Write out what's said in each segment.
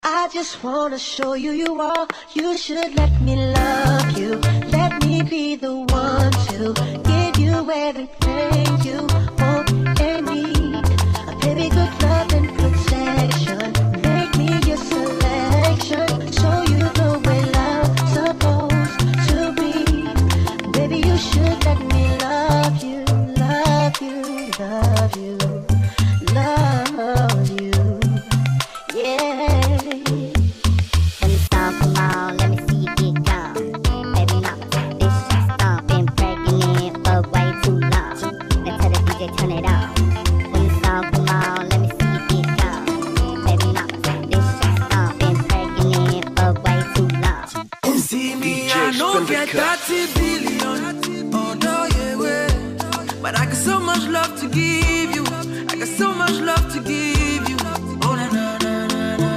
I just wanna show you you are. You should let me love you. Let me be the one to give you everything you want and need. A baby, good love and protection. Make me your selection. Show you the way love's supposed to be. Baby, you should let me love you, love you, love you, love you. Yeah. Turn it on. When the song come on, let me see you get gone. Baby mama, this shit song been pregnant for way too long. See me, I know get 30 billion. Oh no, yeah, way. But I got so much love to give you. I got so much love to give you. Oh na na na na na.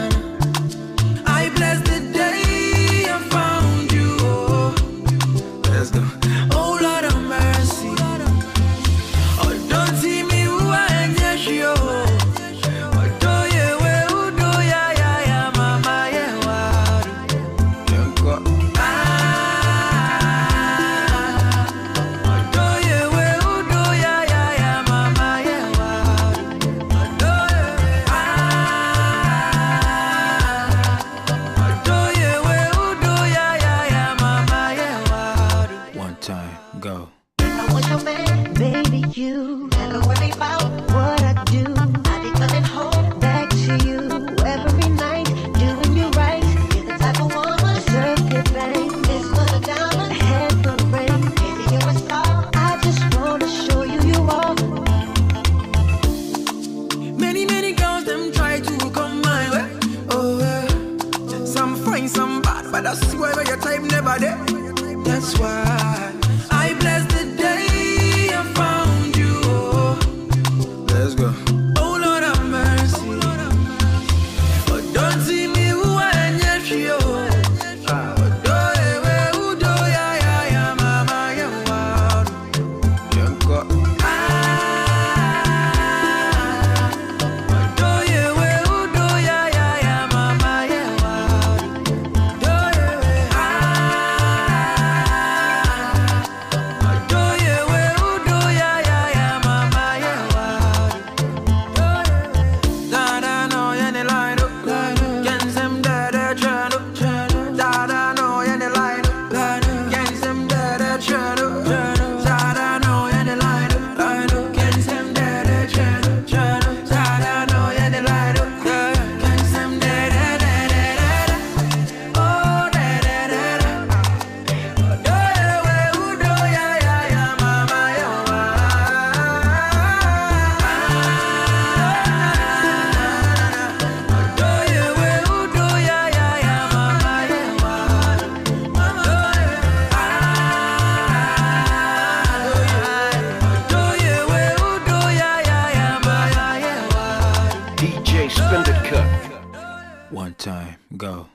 I bless the day I found you. Oh, let's go. Oh Lord of mercy. Go. I want your man, baby, you never worry about what I do. I be coming home back to you every night, doing you right. You're the type of woman deserve good thing. This for the diamond, head for the ring. Baby, you're a star. I just wanna show you you are. Many girls them try to come my way. Oh, yeah. Some fine, some bad, but I swear your type never there. That's why I bless the day I found you. Oh, Let's go. oh Lord of mercy. Oh, don't see me who I am yet, yo. Oh, do ye we, who do ya ya ya, mama ya wa. Ah, oh, do ye we, who do ya ya ya, mama ya wa. Do ye we, One time, go.